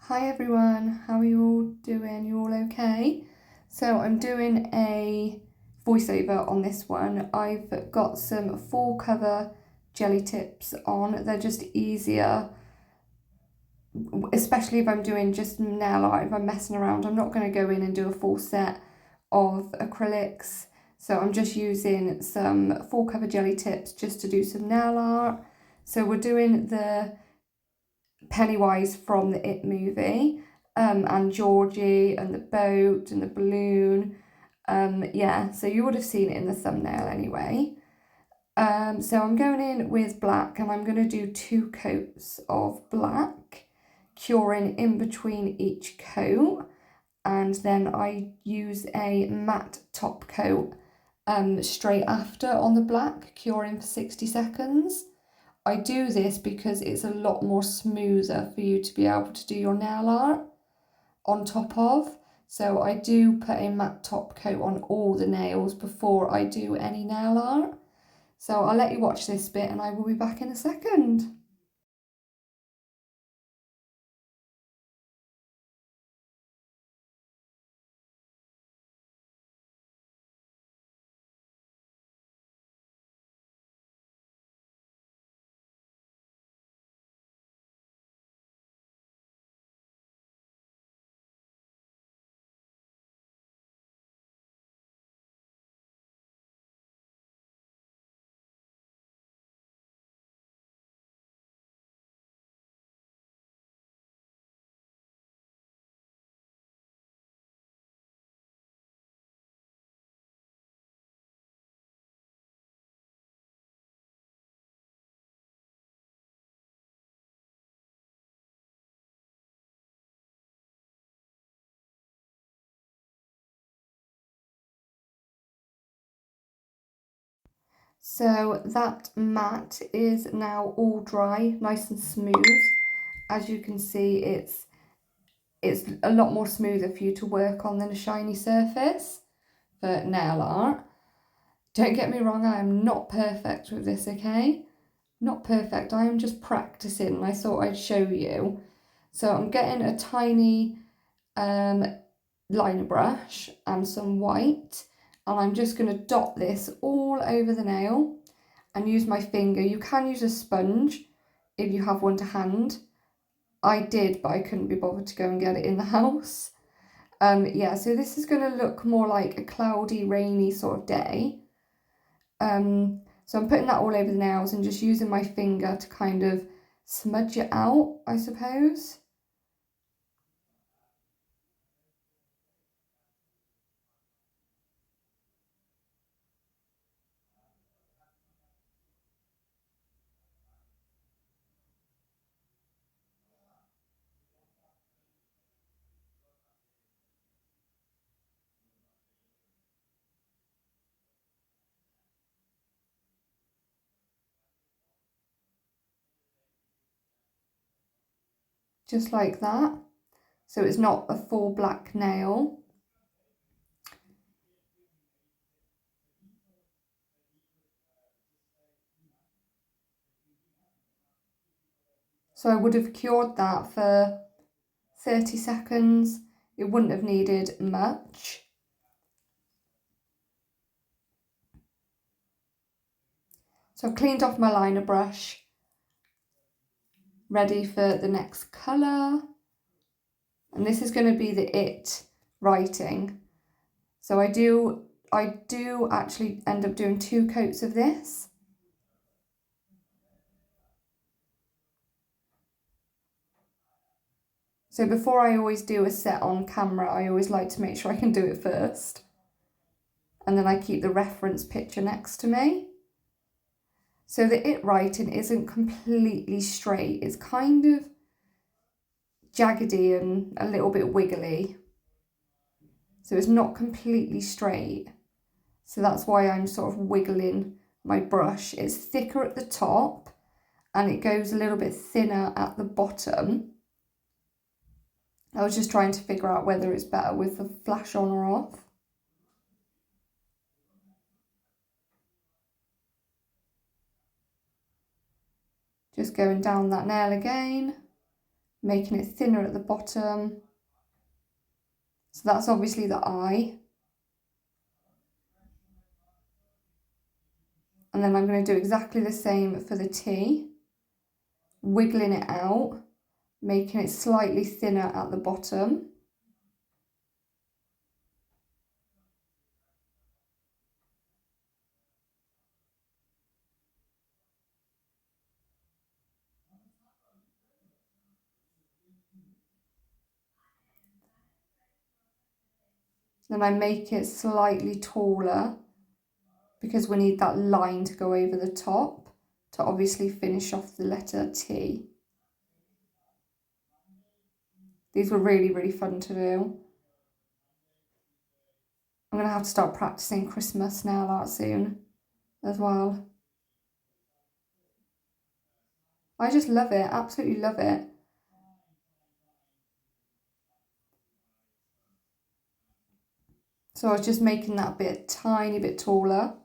Hi everyone, how are you all doing? You all okay? So I'm doing a voiceover on this one. I've got some full cover jelly tips on. They're just easier, especially if I'm doing just nail art. If I'm messing around, I'm not going to go in and do a full set of acrylics. So I'm just using some full cover jelly tips just to do some nail art. So we're doing the Pennywise from the It movie, and Georgie and the boat and the balloon. Yeah, so you would have seen it in the thumbnail anyway. So I'm going in with black and I'm going to do 2 coats of black, curing in between each coat, and then I use a matte top coat straight after on the black, curing for 60 seconds. I do this because it's a lot more smoother for you to be able to do your nail art on top of. So I do put a matte top coat on all the nails before I do any nail art. So I'll let you watch this bit and I will be back in a second. So that mat is now all dry, nice and smooth. As you can see, it's a lot more smoother for you to work on than a shiny surface for nail art. Don't get me wrong, I am not perfect with this, okay? Not perfect, I am just practicing and I thought I'd show you. So I'm getting a tiny liner brush and some white, and I'm just going to dot this all over the nail and use my finger. You can use a sponge if you have one to hand. I did, but I couldn't be bothered to go and get it in the house. Yeah, so this is going to look more like a cloudy, rainy sort of day. So I'm putting that all over the nails and just using my finger to kind of smudge it out, I suppose. Just like that. So it's not a full black nail. So I would have cured that for 30 seconds. It wouldn't have needed much. So I've cleaned off my liner brush, ready for the next colour. And this is going to be the It writing. So I do actually end up doing 2 coats of this. So before I always do a set on camera, I always like to make sure I can do it first. And then I keep the reference picture next to me. So the It writing isn't completely straight. It's kind of jaggedy and a little bit wiggly. So it's not completely straight. So that's why I'm sort of wiggling my brush. It's thicker at the top and it goes a little bit thinner at the bottom. I was just trying to figure out whether it's better with the flash on or off. Just going down that nail again, making it thinner at the bottom. So that's obviously the eye. And then I'm going to do exactly the same for the T, wiggling it out, making it slightly thinner at the bottom. Then I make it slightly taller because we need that line to go over the top to obviously finish off the letter T. These were really, really fun to do. I'm going to have to start practicing Christmas nail art soon as well. I just love it, absolutely love it. So I was just making that bit tiny bit taller.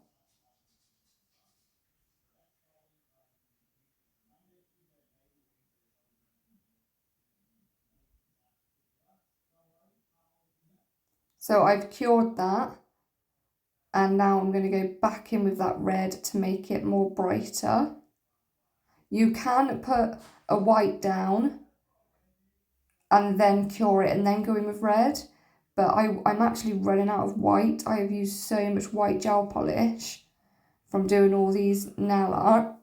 So I've cured that, and now I'm going to go back in with that red to make it more brighter. You can put a white down and then cure it and then go in with red, but I'm actually running out of white. I have used so much white gel polish from doing all these nail art.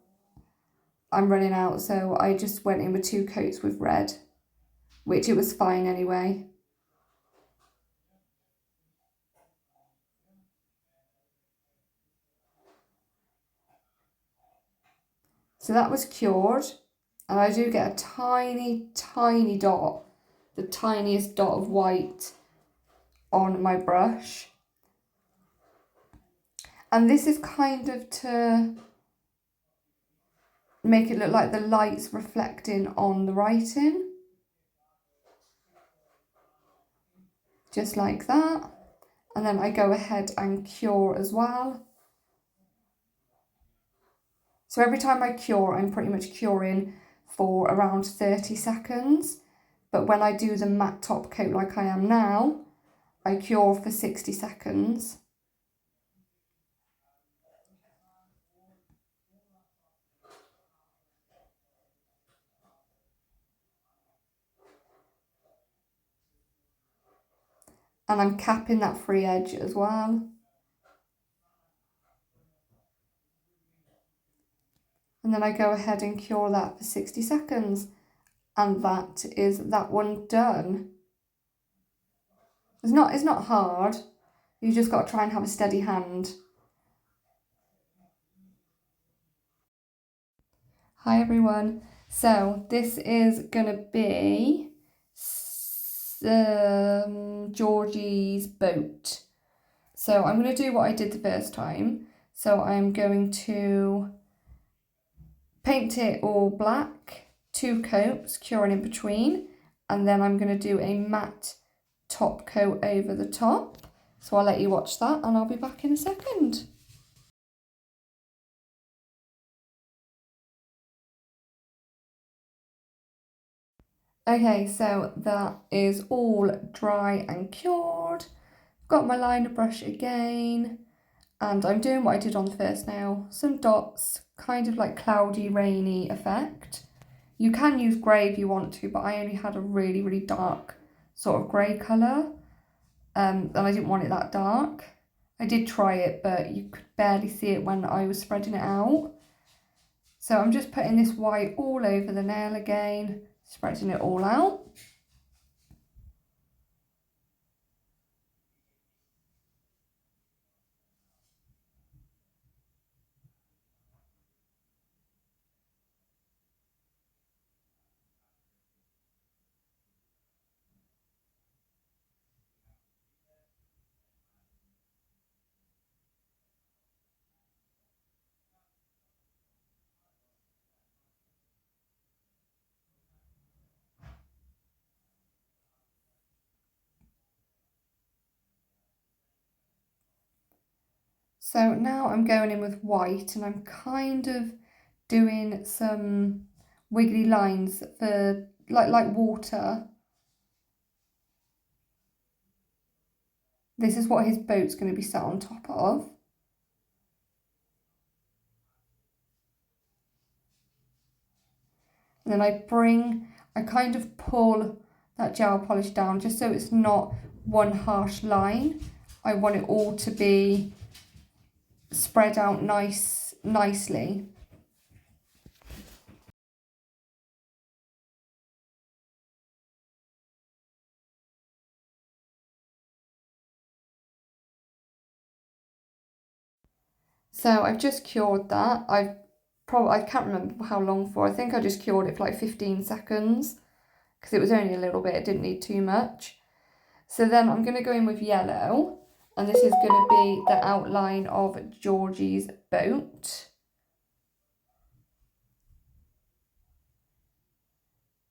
I'm running out, so I just went in with 2 coats with red, which it was fine anyway. So that was cured, and I do get a tiny, tiny dot, the tiniest dot of white on my brush. And this is kind of to make it look like the light's reflecting on the writing. Just like that. And then I go ahead and cure as well. So every time I cure, I'm pretty much curing for around 30 seconds. But when I do the matte top coat like I am now, I cure for 60 seconds. And I'm capping that free edge as well. And then I go ahead and cure that for 60 seconds. And that is that one done. It's not hard. You just got to try and have a steady hand. Hi everyone. So this is gonna be Georgie's boat. So I'm gonna do what I did the first time. So I'm going to paint it all black, 2 coats, curing in between, and then I'm gonna do a matte top coat over the top. So I'll let you watch that and I'll be back in a second. Okay, so that is all dry and cured. Got my liner brush again, and I'm doing what I did on the first nail. Some dots, kind of like cloudy, rainy effect. You can use grey if you want to, but I only had a really, really dark sort of grey colour, and I didn't want it that dark. I did try it, but you could barely see it when I was spreading it out. So I'm just putting this white all over the nail again, spreading it all out. So now I'm going in with white and I'm kind of doing some wiggly lines for like water. This is what his boat's going to be sat on top of. And then I kind of pull that gel polish down just so it's not one harsh line. I want it all to be spread out nicely. So I've just cured that. I can't remember how long for. I think I just cured it for like 15 seconds because it was only a little bit. It didn't need too much. So then I'm going to go in with yellow, and this is going to be the outline of Georgie's boat.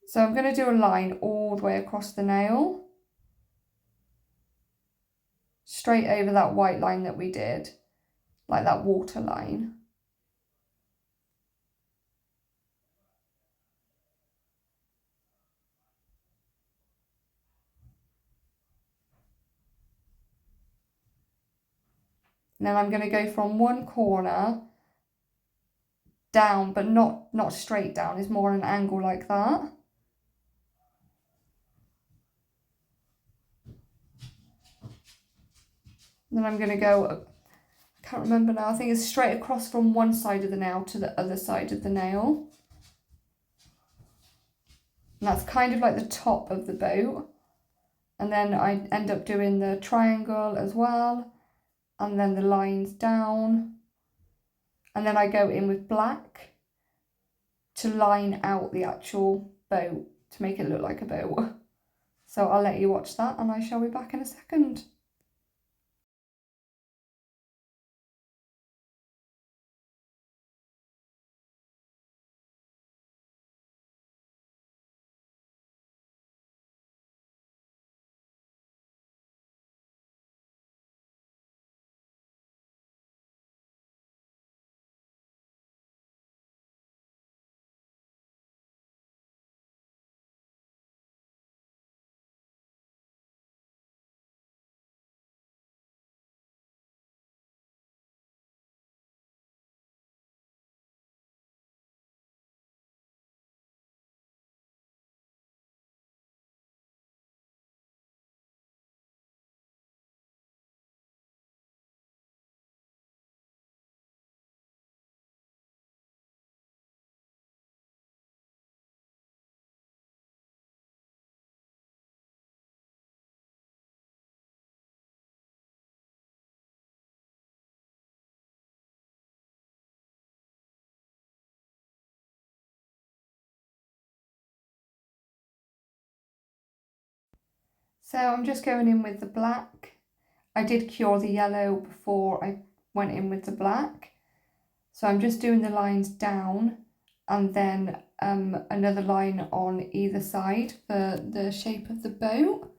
So I'm going to do a line all the way across the nail, straight over that white line that we did, like that water line. And then I'm going to go from one corner down, but not straight down. It's more an angle like that. And then I'm going to go, I can't remember now, I think it's straight across from one side of the nail to the other side of the nail. And that's kind of like the top of the boat. And then I end up doing the triangle as well, and then the lines down. And then I go in with black to line out the actual boat, to make it look like a boat. So I'll let you watch that and I shall be back in a second. So I'm just going in with the black. I did cure the yellow before I went in with the black. So I'm just doing the lines down and then another line on either side for the shape of the boat.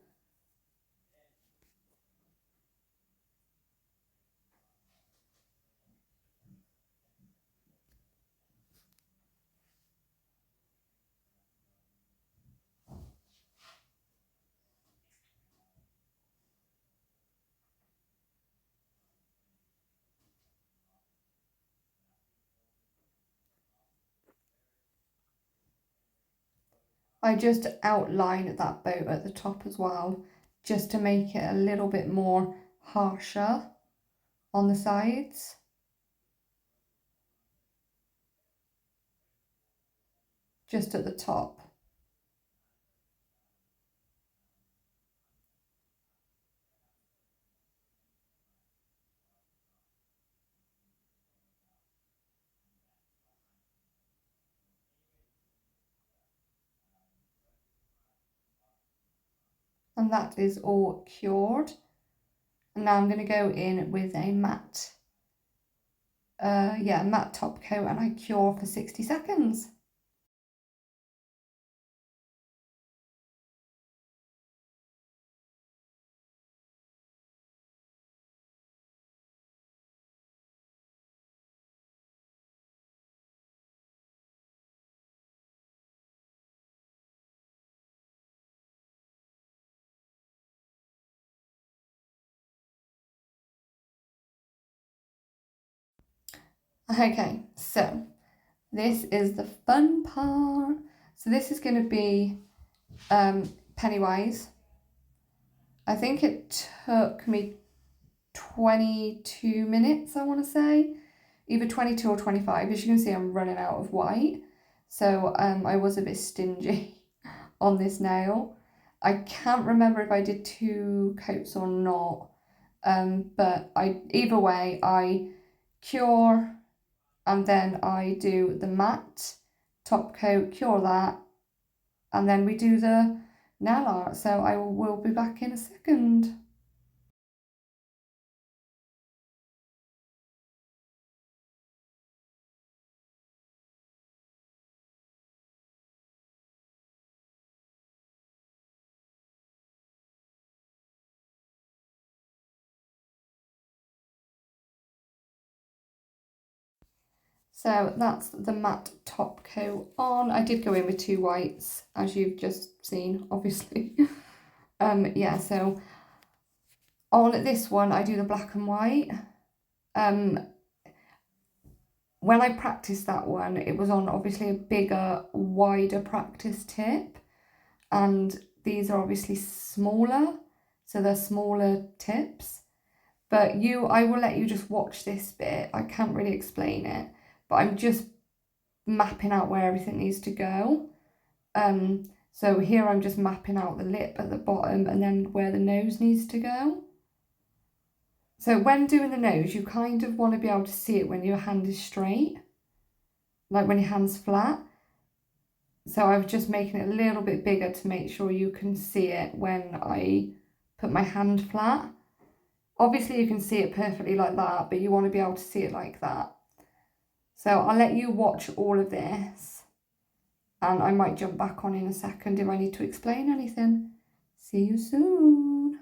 I just outline that boat at the top as well, just to make it a little bit more harsher on the sides. Just at the top. And that is all cured. And now I'm going to go in with a matte, matte top coat, and I cure for 60 seconds. Okay, so this is the fun part. So this is going to be Pennywise. I think it took me 22 minutes, I want to say. Either 22 or 25. As you can see, I'm running out of white. So I was a bit stingy on this nail. I can't remember if I did 2 coats or not. But either way, I cure and then I do the matte top coat, cure that, and then we do the nail art. So I will be back in a second. So that's the matte top coat on. I did go in with 2 whites, as you've just seen, obviously. Yeah, so on this one, I do the black and white. When I practiced that one, it was on obviously a bigger, wider practice tip. And these are obviously smaller, so they're smaller tips. But I will let you just watch this bit. I can't really explain it, but I'm just mapping out where everything needs to go. So here I'm just mapping out the lip at the bottom and then where the nose needs to go. So when doing the nose, you kind of want to be able to see it when your hand is straight, like when your hand's flat. So I was just making it a little bit bigger to make sure you can see it when I put my hand flat. Obviously you can see it perfectly like that, but you want to be able to see it like that. So I'll let you watch all of this and I might jump back on in a second if I need to explain anything. See you soon.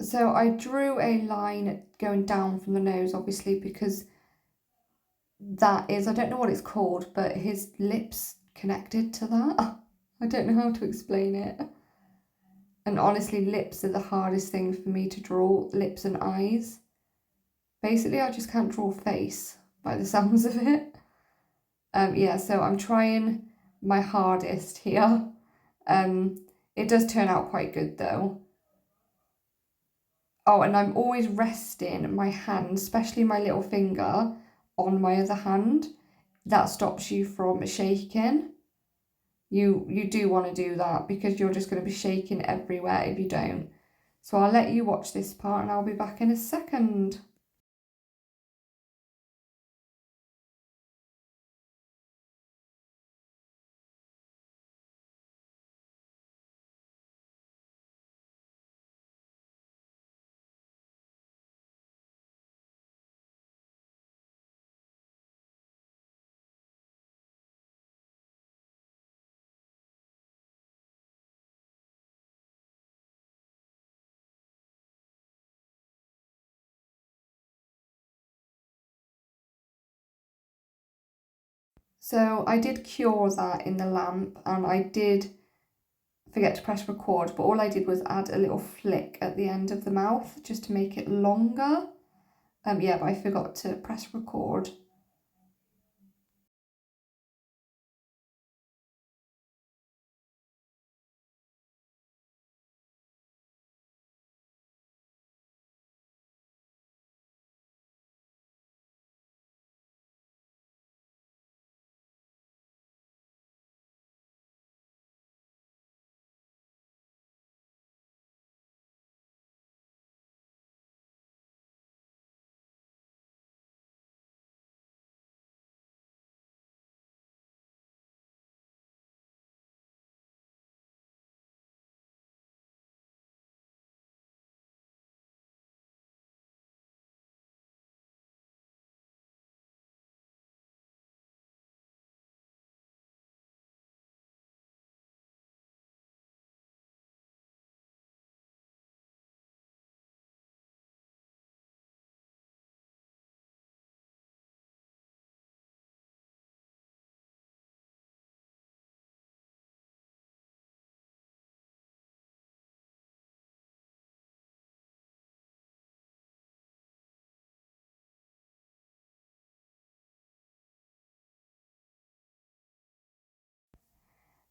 So I drew a line going down from the nose, obviously, because that is, I don't know what it's called, but his lips connected to that. I don't know how to explain it. And honestly, lips are the hardest thing for me to draw, lips and eyes. Basically, I just can't draw face by the sounds of it. Yeah, so I'm trying my hardest here. It does turn out quite good though. Oh, and I'm always resting my hand, especially my little finger, on my other hand. That stops you from shaking. You do want to do that because you're just going to be shaking everywhere if you don't. So I'll let you watch this part and I'll be back in a second. So I did cure that in the lamp and I did forget to press record, but all I did was add a little flick at the end of the mouth just to make it longer. Yeah, but I forgot to press record.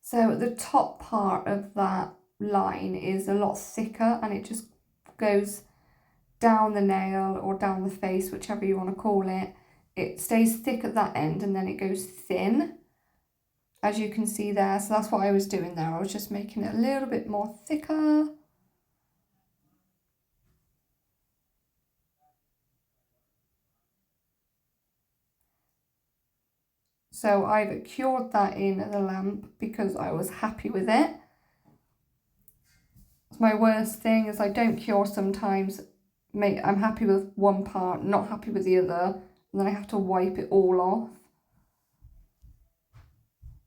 So the top part of that line is a lot thicker and it just goes down the nail or down the face, whichever you want to call it. It stays thick at that end and then it goes thin, as you can see there. So that's what I was doing there. I was just making it a little bit more thicker. So I've cured that in the lamp because I was happy with it. My worst thing is I don't cure sometimes. I'm happy with one part, not happy with the other, and then I have to wipe it all off.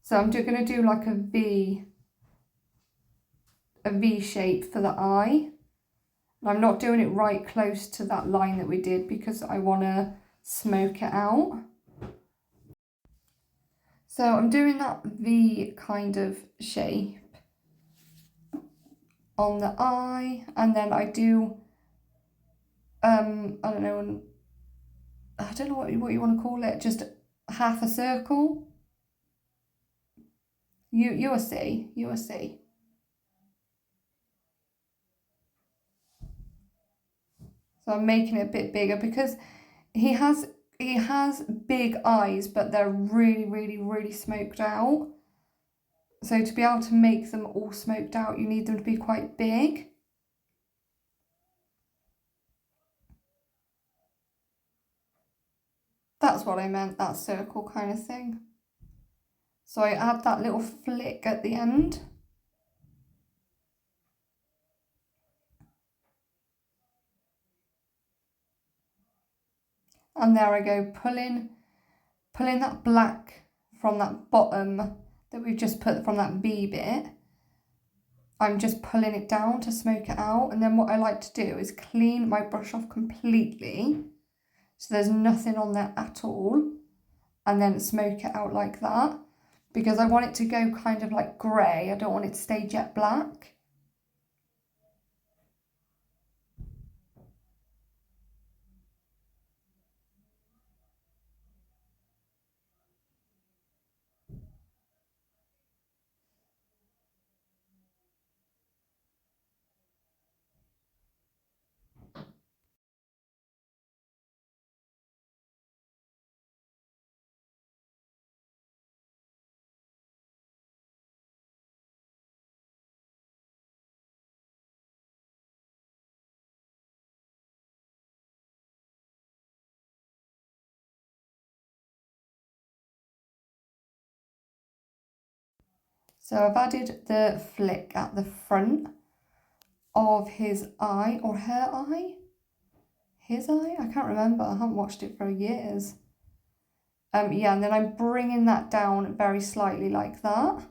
So I'm going to do like a V shape for the eye. And I'm not doing it right close to that line that we did because I want to smoke it out. So I'm doing that V kind of shape on the eye, and then I do I don't know what you want to call it, just half a circle. You will see. So I'm making it a bit bigger because he has big eyes, but they're really smoked out. So to be able to make them all smoked out, you need them to be quite big. That's what I meant, that circle kind of thing. So I add that little flick at the end. And there I go, pulling that black from that bottom that we've just put from that V bit. I'm just pulling it down to smoke it out. And then what I like to do is clean my brush off completely, so there's nothing on there at all, and then smoke it out like that, because I want it to go kind of like grey. I don't want it to stay jet black. So I've added the flick at the front of his eye, or her eye? His eye? I can't remember. I haven't watched it for years. Yeah, and then I'm bringing that down very slightly like that.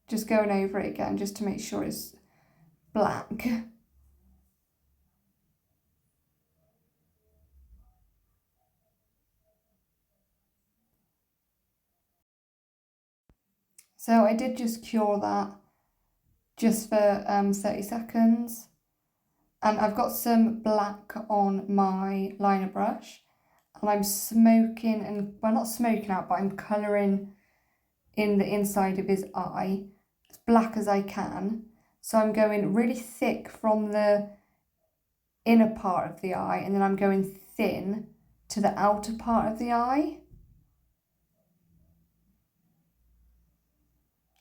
Just going over it again just to make sure it's black. So I did just cure that just for 30 seconds. And I've got some black on my liner brush, and I'm smoking, and well, not smoking out, but I'm colouring in the inside of his eye as black as I can. So I'm going really thick from the inner part of the eye, and then I'm going thin to the outer part of the eye.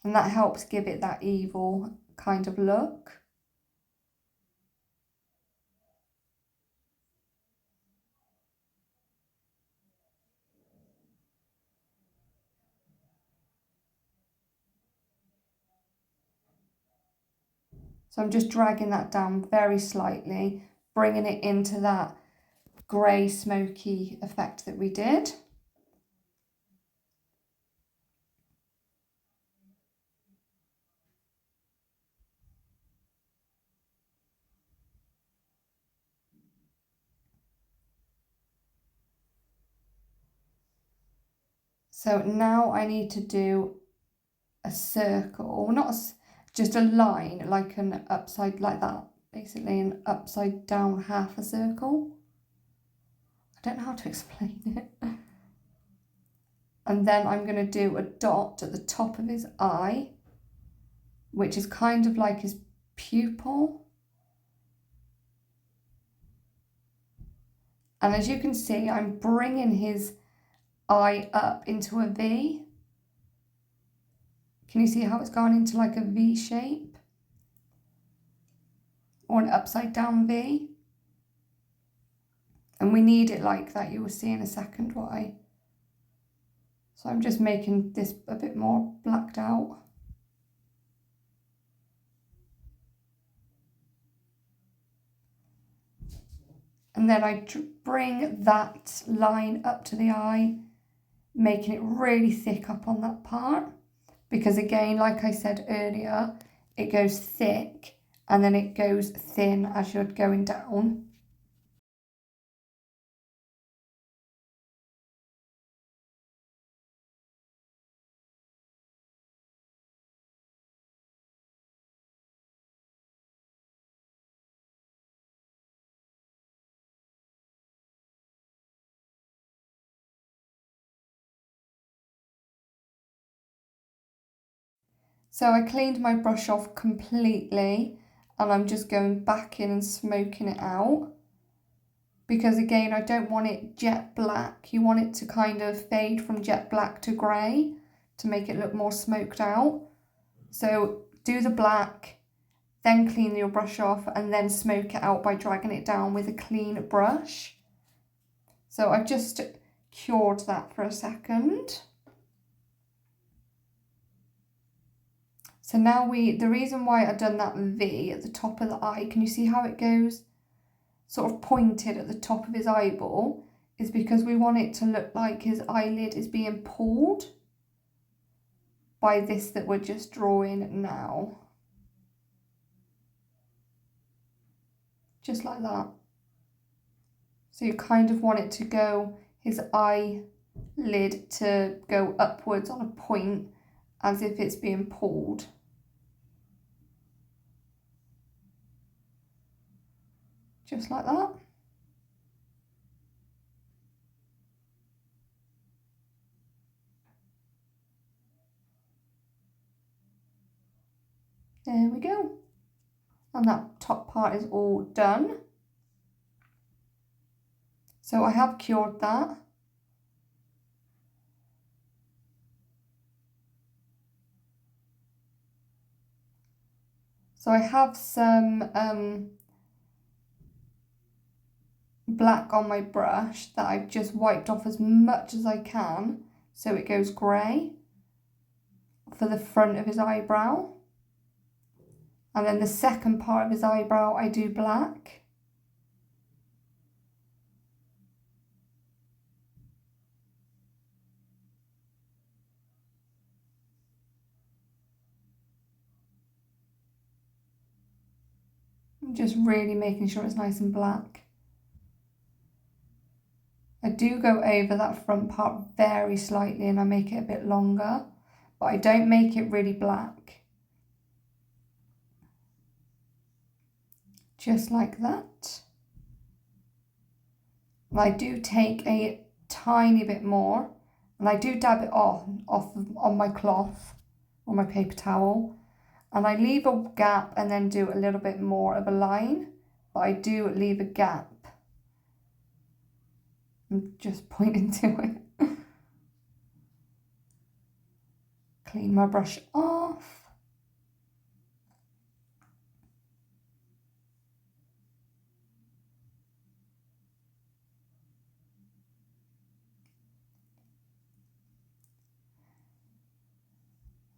And that helps give it that evil kind of look. So I'm just dragging that down very slightly, bringing it into that grey smoky effect that we did. So now I need to do a circle, not just a line, like an upside, like that, basically an upside down half a circle. I don't know how to explain it. And then I'm going to do a dot at the top of his eye, which is kind of like his pupil. And as you can see, I'm bringing his eye up into a V. Can you see how it's gone into like a V shape? Or an upside down V? And we need it like that, you will see in a second why. So I'm just making this a bit more blacked out. And then I bring that line up to the eye, making it really thick up on that part. Because again, like I said earlier, it goes thick and then it goes thin as you're going down. So I cleaned my brush off completely and I'm just going back in and smoking it out. Because again, I don't want it jet black. You want it to kind of fade from jet black to grey to make it look more smoked out. So do the black, then clean your brush off and then smoke it out by dragging it down with a clean brush. So I've just cured that for a second. So now the reason why I've done that V at the top of the eye, can you see how it goes sort of pointed at the top of his eyeball, is because we want it to look like his eyelid is being pulled by this that we're just drawing now. Just like that. So you kind of want it to go, his eyelid to go upwards on a point as if it's being pulled. Just like that. There we go. And that top part is all done. So I have cured that. So I have some black on my brush that I've just wiped off as much as I can so it goes grey for the front of his eyebrow. And then the second part of his eyebrow I do black. I'm just really making sure it's nice and black. I do go over that front part very slightly and I make it a bit longer, but I don't make it really black. Just like that. And I do take a tiny bit more and I do dab it on my cloth or my paper towel, and I leave a gap and then do a little bit more of a line, but I do leave a gap. I'm just pointing to it. Clean my brush off.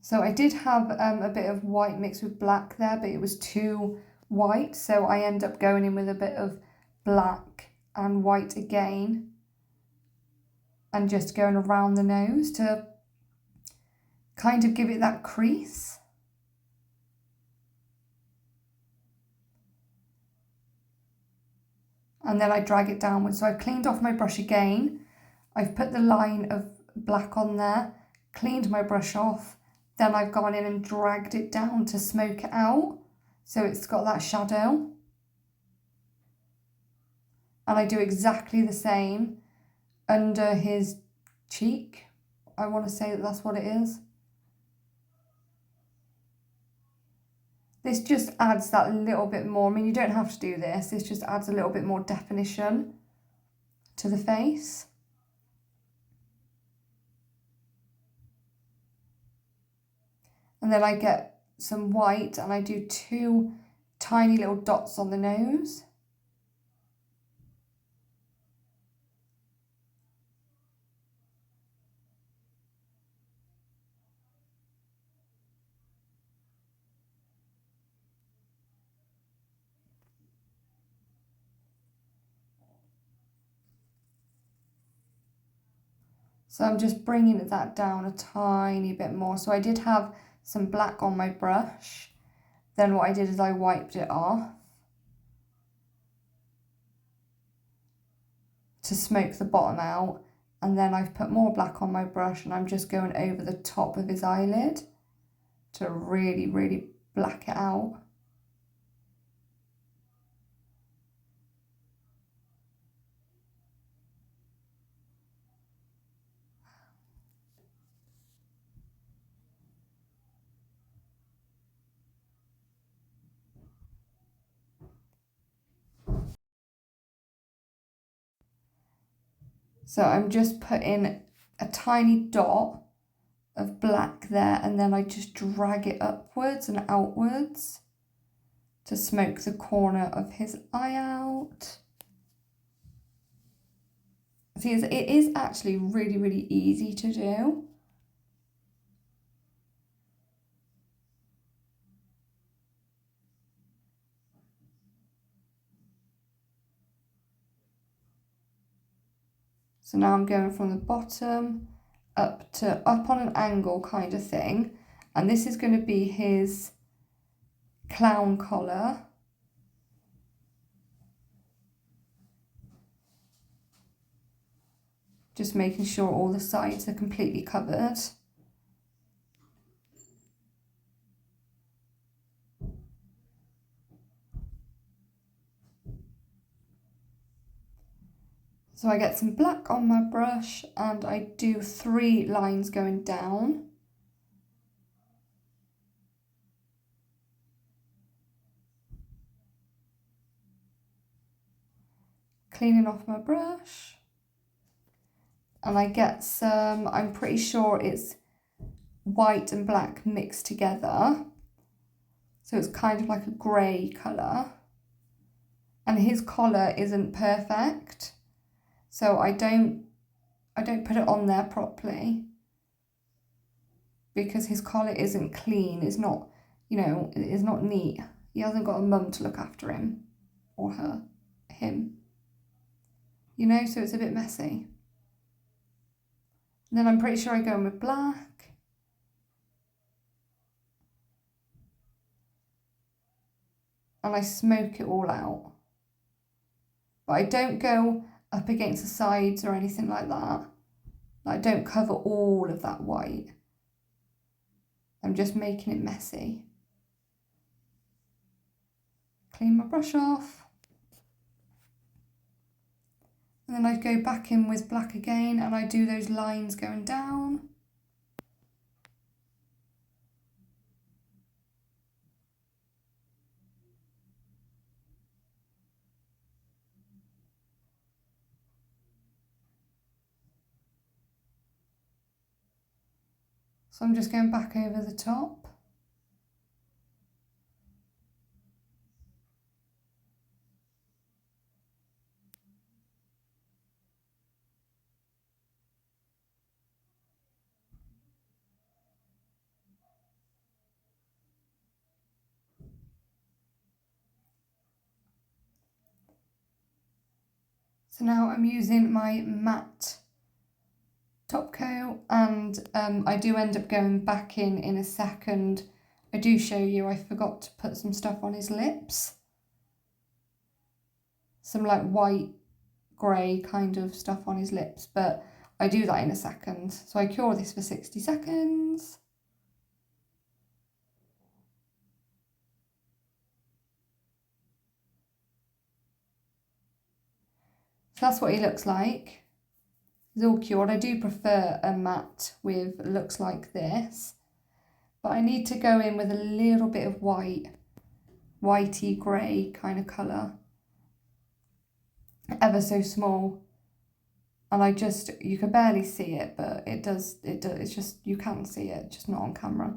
So I did have a bit of white mixed with black there, but it was too white, so I end up going in with a bit of black and white again and just going around the nose to kind of give it that crease. And then I drag it downwards. So I've cleaned off my brush again. I've put the line of black on there, cleaned my brush off, then I've gone in and dragged it down to smoke it out. So it's got that shadow. And I do exactly the same under his cheek. I want to say that that's what it is. This just adds that little bit more. I mean, you don't have to do this. This just adds a little bit more definition to the face. And then I get some white and I do 2 tiny little dots on the nose. So I'm just bringing that down a tiny bit more. So I did have some black on my brush. Then what I did is I wiped it off to smoke the bottom out. And then I've put more black on my brush and I'm just going over the top of his eyelid to really, really black it out. So I'm just putting a tiny dot of black there and then I just drag it upwards and outwards to smoke the corner of his eye out. See, it is actually really, really easy to do. So now I'm going from the bottom up on an angle kind of thing. And this is going to be his clown collar. Just making sure all the sides are completely covered. So I get some black on my brush and I do 3 lines going down. Cleaning off my brush. And I get some, I'm pretty sure it's white and black mixed together. So it's kind of like a grey colour. And his collar isn't perfect. So I don't put it on there properly because his collar isn't clean. It's not, it's not neat. He hasn't got a mum to look after him or him. So it's a bit messy. And then I'm pretty sure I go in with black. And I smoke it all out. But I don't go up against the sides or anything like that. I don't cover all of that white. I'm just making it messy. Clean my brush off. And then I go back in with black again and I do those lines going down. So I'm just going back over the top. So now I'm using my matte top coat and I do end up going back in a second. I do show you I forgot to put some stuff on his lips. Some like white, grey kind of stuff on his lips, but I do that in a second. So I cure this for 60 seconds. that's what he looks like. He's all cured. I do prefer a matte with looks like this, but I need to go in with a little bit of white, whitey grey kind of colour, ever so small. And you can barely see it, but it does, it's just, you can see it, just not on camera.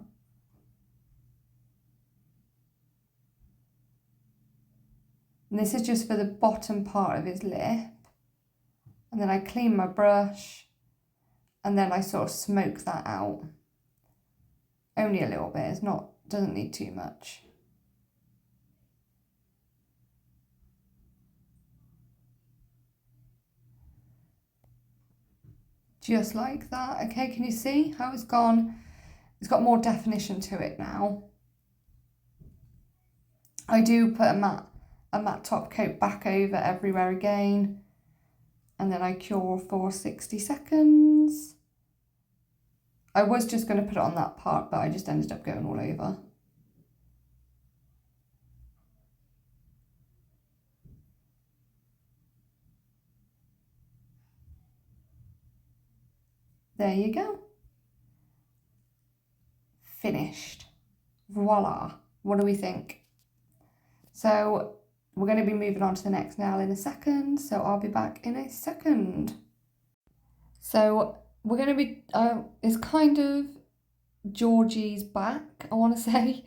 And this is just for the bottom part of his lip. And then I clean my brush and then I sort of smoke that out. Only a little bit, doesn't need too much. Just like that. Okay, can you see how it's gone? It's got more definition to it now. I do put a matte top coat back over everywhere again. And then I cure for 60 seconds. I was just going to put it on that part, but I just ended up going all over. There you go. Finished. Voila. What do we think? So we're going to be moving on to the next nail in a second, so I'll be back in a second. So we're going to be, it's kind of Georgie's back, I want to say.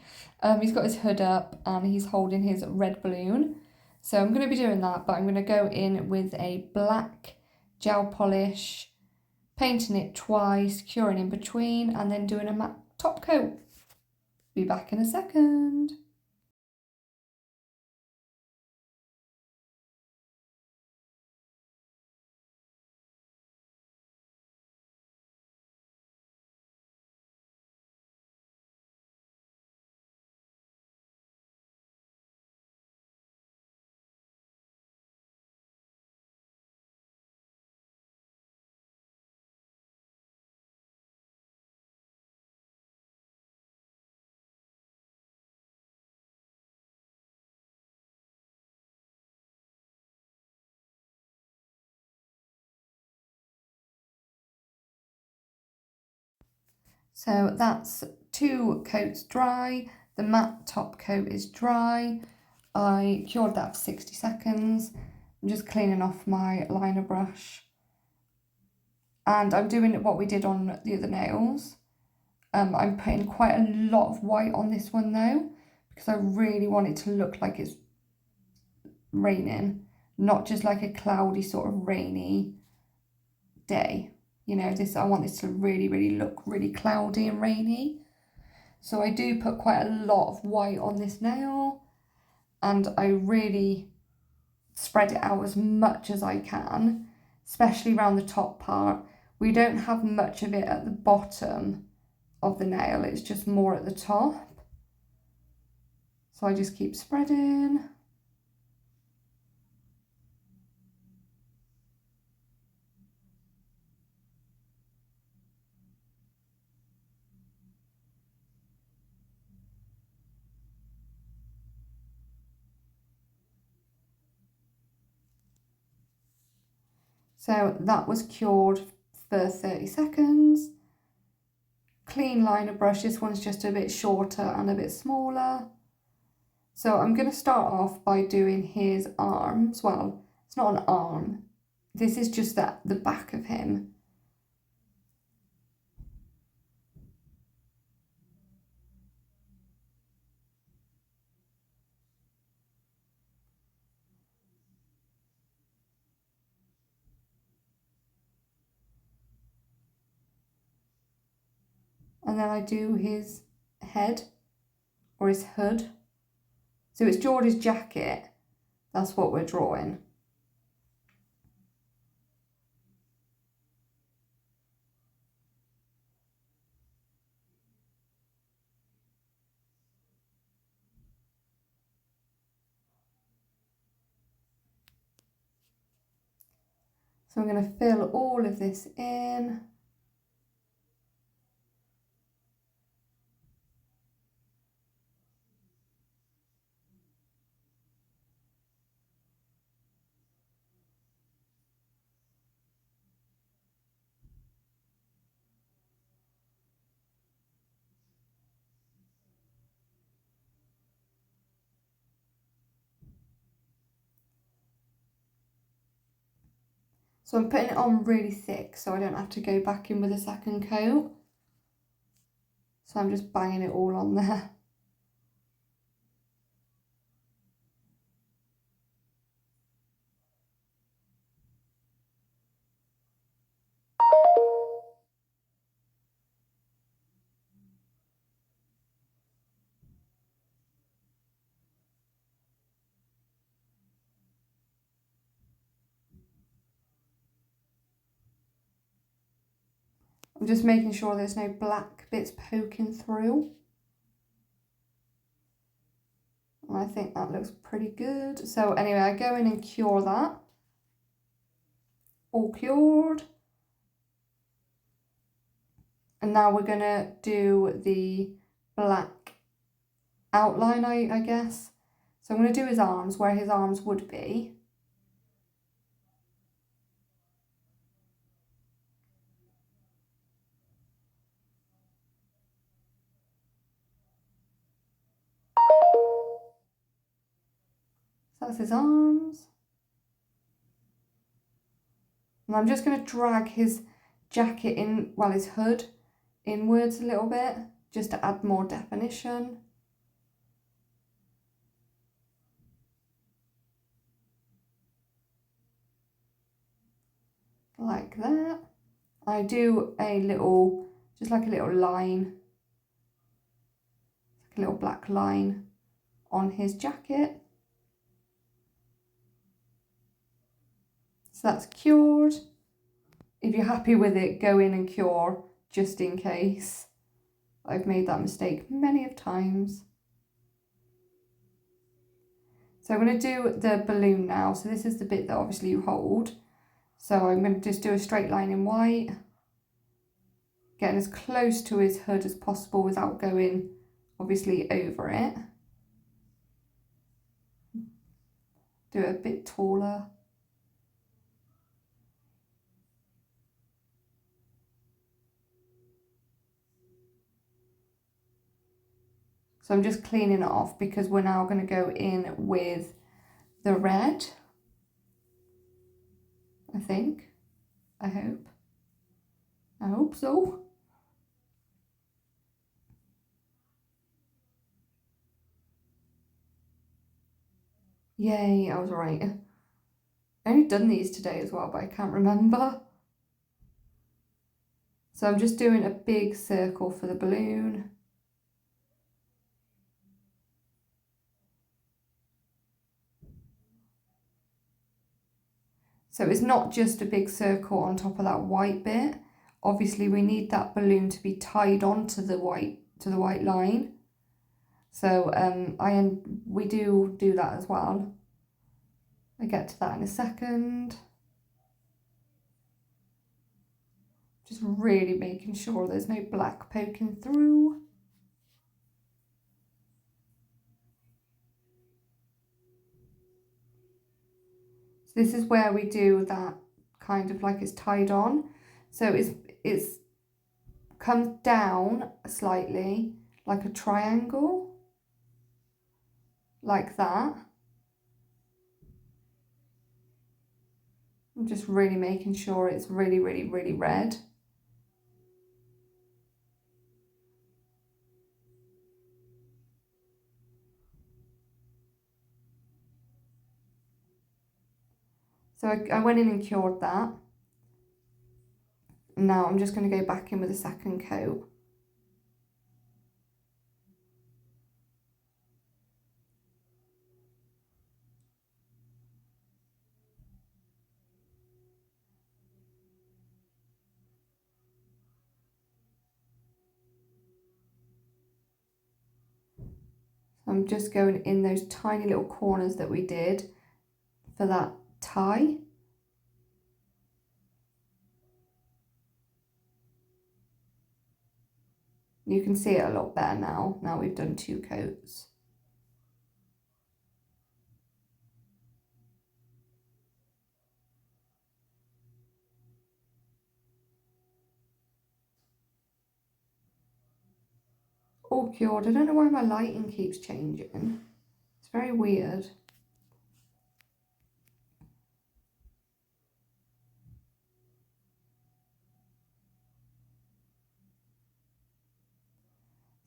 He's got his hood up and he's holding his red balloon. So I'm going to be doing that, but I'm going to go in with a black gel polish, painting it twice, curing in between, and then doing a matte top coat. Be back in a second. So that's 2 coats dry. The matte top coat is dry. I cured that for 60 seconds. I'm just cleaning off my liner brush. And I'm doing what we did on the other nails. I'm putting quite a lot of white on this one though, because I really want it to look like it's raining, not just like a cloudy sort of rainy day. You know, I want this to really look really cloudy and rainy. So I do put quite a lot of white on this nail, and I really spread it out as much as I can, especially around the top part. We don't have much of it at the bottom of the nail, it's just more at the top. So I just keep spreading. So that was cured for 30 seconds. Clean liner brush, this one's just a bit shorter and a bit smaller. So I'm going to start off by doing his arms. Well, it's not an arm. This is just the back of him. And then I do his head or his hood. So it's Geordie's jacket. That's what we're drawing. So I'm going to fill all of this in. So I'm putting it on really thick so I don't have to go back in with a second coat. So I'm just banging it all on there. I'm just making sure there's no black bits poking through. And I think that looks pretty good. So anyway, I go in and cure that. All cured. And now we're gonna do the black outline, I guess. So I'm gonna do his arms where his arms would be. So that's his arms. And I'm just going to drag his jacket in, well, his hood inwards a little bit, just to add more definition. Like that. I do a little, just like a little line, like a little black line on his jacket. So that's cured. If you're happy with it, go in and cure, just in case. I've made that mistake many of times. So I'm going to do the balloon now. So this is the bit that obviously you hold. So I'm going to just do a straight line in white, getting as close to his hood as possible without going obviously over it. Do it a bit taller. So I'm just cleaning it off because we're now going to go in with the red, I think. I hope so. Yay, I was right. I only done these today as well, but I can't remember. So I'm just doing a big circle for the balloon. So it's not just a big circle on top of that white bit. Obviously we need that balloon to be tied onto the white line. So we do that as well. I get to that in a second. Just really making sure there's no black poking through. So this is where we do that kind of like it's tied on. So it's comes down slightly like a triangle, like that. I'm just really making sure it's really, really, really red. So I went in and cured that. Now I'm just going to go back in with a second coat. I'm just going in those tiny little corners that we did for that tie. You can see it a lot better now we've done 2 coats. All cured. I don't know why my lighting keeps changing. It's very weird.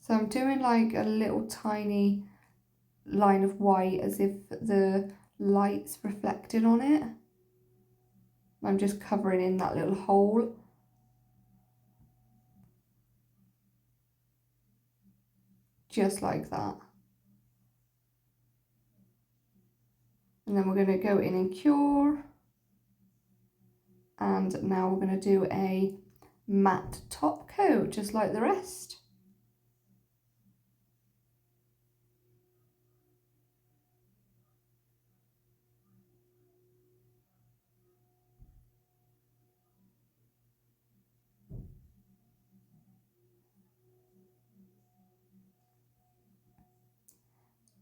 So I'm doing like a little tiny line of white as if the light's reflected on it. I'm just covering in that little hole. Just like that. And then we're going to go in and cure. And now we're going to do a matte top coat, just like the rest.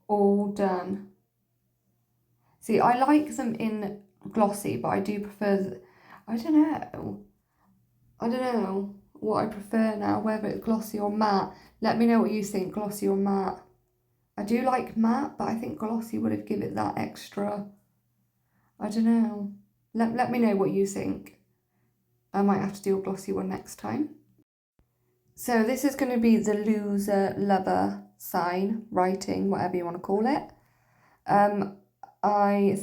All done. See, I like them in glossy, but I do prefer, I don't know what I prefer now, whether it's glossy or matte. Let me know what you think, glossy or matte. I do like matte, but I think glossy would have given it that extra, I don't know. Let me know what you think. I might have to do a glossy one next time. So this is going to be the loser, lover sign, writing, whatever you want to call it. I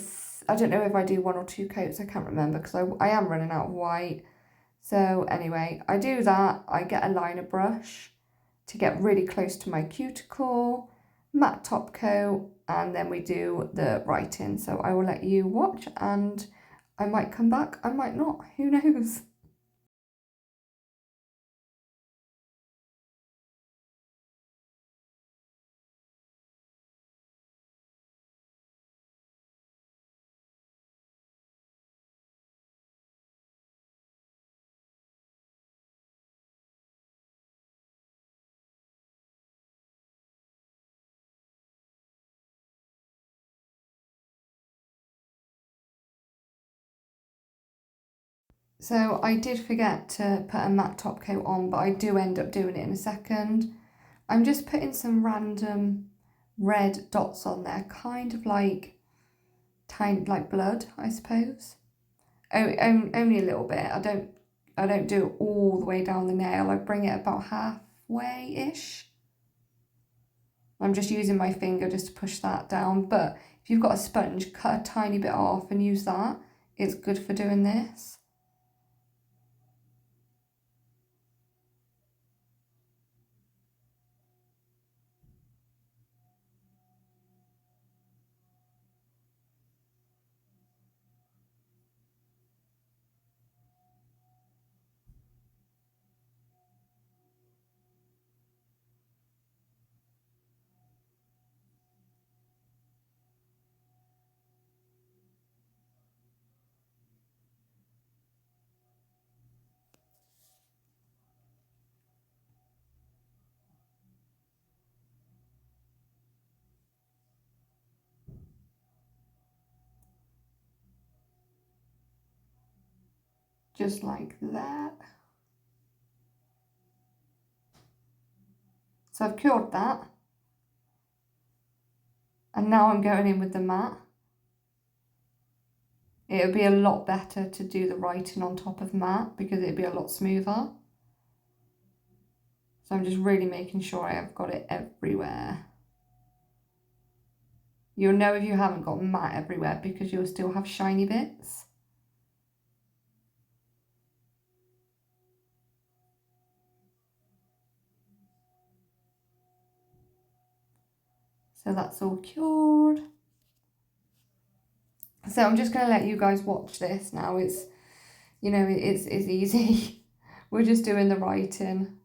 don't know if I do 1 or 2 coats, I can't remember because I am running out of white. So anyway, I do that, I get a liner brush to get really close to my cuticle, matte top coat, and then we do the writing. So I will let you watch and I might come back, I might not, who knows? So I did forget to put a matte top coat on, but I do end up doing it in a second. I'm just putting some random red dots on there, kind of like tiny, like blood, I suppose. Only a little bit. I don't do it all the way down the nail. I bring it about halfway-ish. I'm just using my finger just to push that down. But if you've got a sponge, cut a tiny bit off and use that. It's good for doing this. Just like that. So I've cured that. And now I'm going in with the matte. It would be a lot better to do the writing on top of matte because it'd be a lot smoother. So I'm just really making sure I have got it everywhere. You'll know if you haven't got matte everywhere because you'll still have shiny bits. So that's all cured. So I'm just going to let you guys watch this now. It's, you know, it's easy. We're just doing the writing.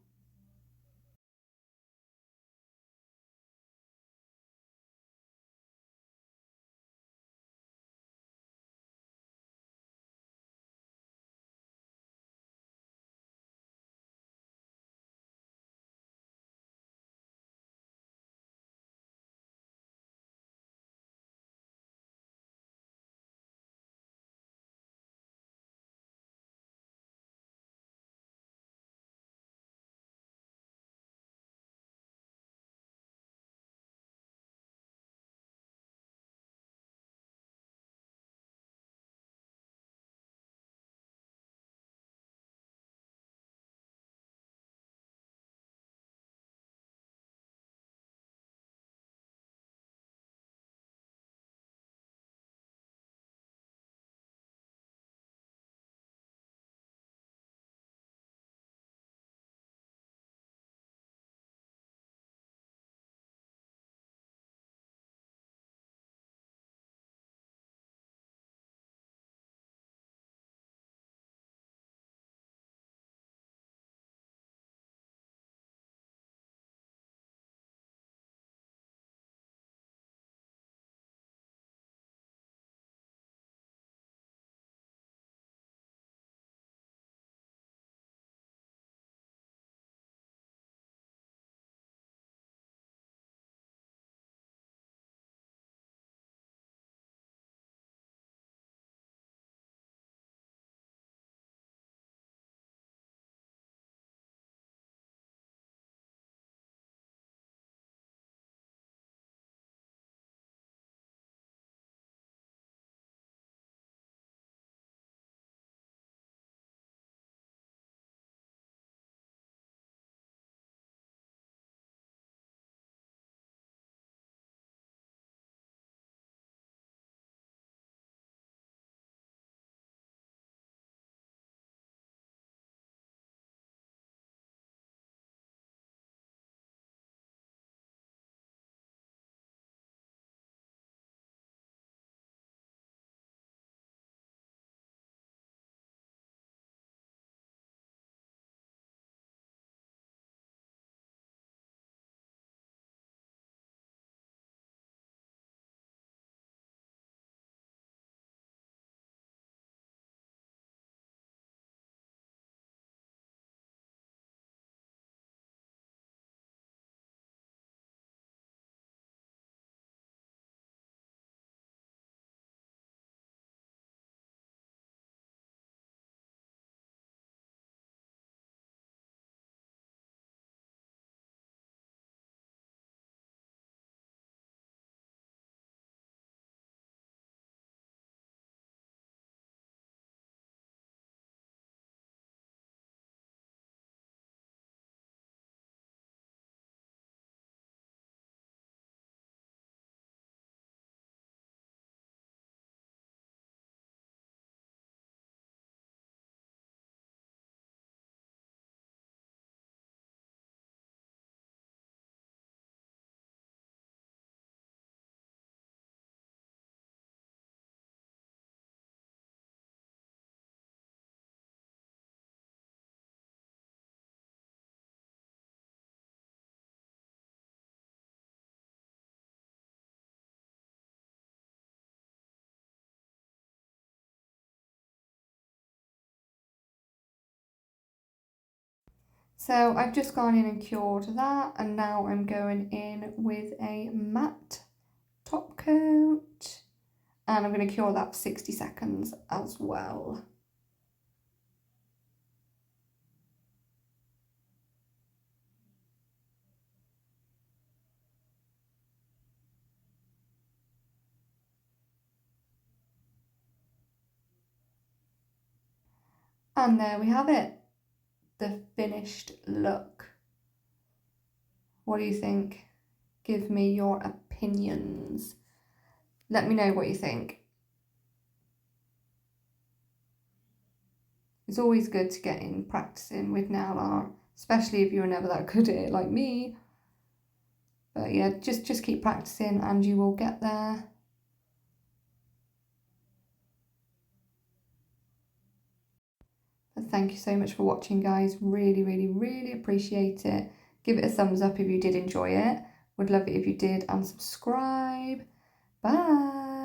So I've just gone in and cured that, and now I'm going in with a matte top coat, and I'm going to cure that for 60 seconds as well. And there we have it, the finished look. What do you think? Give me your opinions. Let me know what you think. It's always good to get in practicing with nail art, especially if you're never that good at it like me. But yeah, just keep practicing and you will get there. But thank you so much for watching, guys. Really, really, really appreciate it. Give it a thumbs up if you did enjoy it. Would love it if you did, and subscribe. Bye.